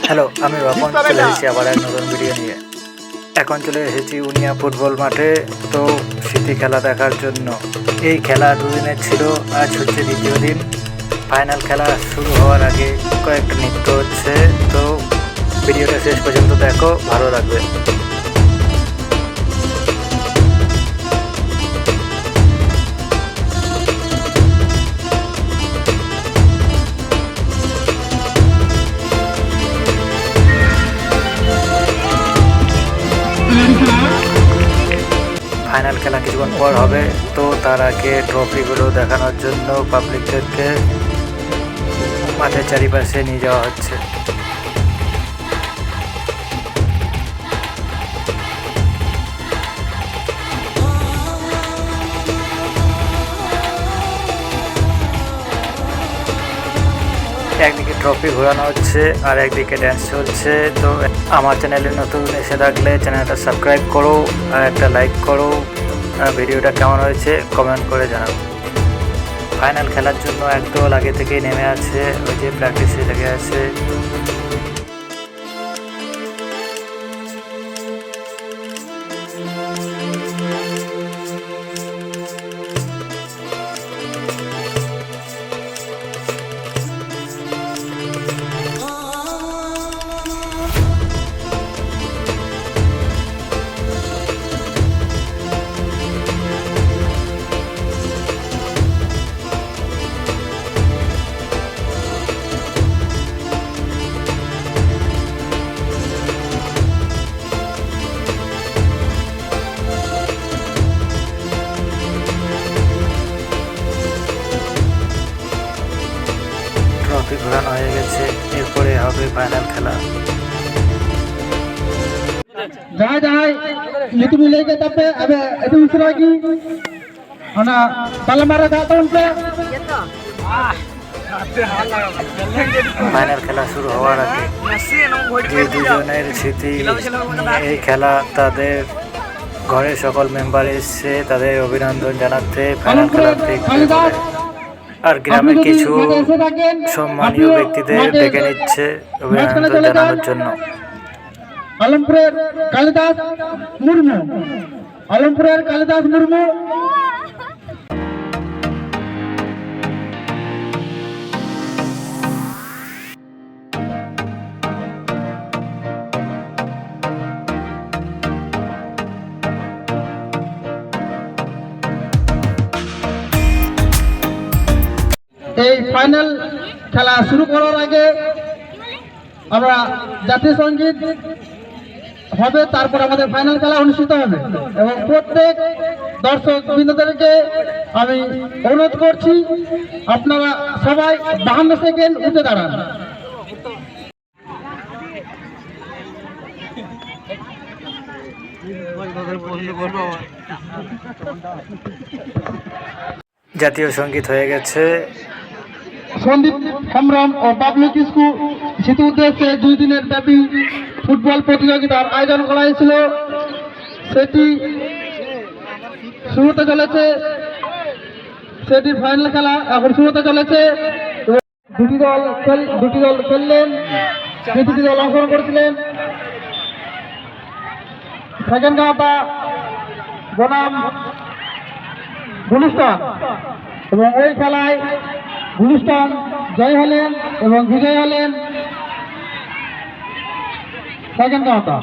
Hello, আমি বাপন চলে এসেছি আবার এক নতুন ভিডিও নিয়ে। এখন চলে এসেছি উনিয়া ফুটবল মাঠে, তো স্মৃতি খেলা দেখার জন্য। এই খেলা দুদিনের ছিল, আজ হচ্ছে দ্বিতীয় দিন। ফাইনাল খেলা শুরু হওয়ার আগে কয়েকটা নৃত্য হচ্ছে, তো ভিডিওটা শেষ পর্যন্ত দেখো, ভালো লাগবে। ফাইনাল খেলা কিছুক্ষণ পর হবে, তো তার আগে ট্রফিগুলো দেখানোর জন্য পাবলিকদেরকে মাঠের চারিপাশে নিয়ে যাওয়া হচ্ছে। একদিকে ট্রফি ঘোরানো হচ্ছে আর একদিকে ড্যান্স চলছে। তো আমার চ্যানেলে নতুন এসে থাকলে চ্যানেলটা সাবস্ক্রাইব করো আর একটা লাইক করো। ভিডিওটা কেমন হয়েছে কমেন্ট করে জানাও। ফাইনাল খেলার জন্য একদল আগে থেকেই নেমে আছে, ওই যে প্র্যাকটিসে লেগে আছে। ট্রফি ঘোরানো হয়ে গেছে, এরপরে হবে ফাইনাল খেলা। जहाँ itu miliknya tapi ada itu usul lagi, mana kalau marah kata unsur. Final খেলা শুরু হওয়ার আগে যে দুজনের স্মৃতি এই খেলা, তাদের ঘরের সকল মেম্বার এসছে তাদের অভিনন্দন জানাতে ফাইনাল খেলা দেখতে। আর গ্রামের কিছু সম্মানীয় ব্যক্তিদের ডেকে নিচ্ছে অভিনন্দন জানানোর জন্য। আলমপুরের কালিদাস মুর্মু, আলমপুরের কালিদাস মুর্মু। এই ফাইনাল খেলা শুরু করার আগে আমরা জাতীয় সঙ্গীত হবে, তারপর আমাদের ফাইনাল খেলা অনুষ্ঠিত হবে। এবং প্রত্যেক দর্শক বৃন্দদেরকে আমি অনুরোধ করছি, আপনারা সবাই 52 সেকেন্ড উঠে দাঁড়ান। জাতীয় সঙ্গীত হয়ে গেছে। সন্দীপ হেমব্রম ও বাবলু কিস্কু স্মৃতি উদ্দেশ্যে 2 দিনের ব্যাপী ফুটবল প্রতিযোগিতার আয়োজন করা হয়েছিল, সেটি শুরুতে চলেছে। সেটির ফাইনাল খেলা এখন শুরুতে চলেছে। দুটি দল খেললেন, দুটি দল অংশগ্রহণ করেছিলেন। সেকেন্ড গাঁওতা বনাম গুলিস্তান, এবং ওই খেলায় গুলিস্তান জয় হলেন এবং বিজয় হলেন সেকেন্ড গাঁওতা।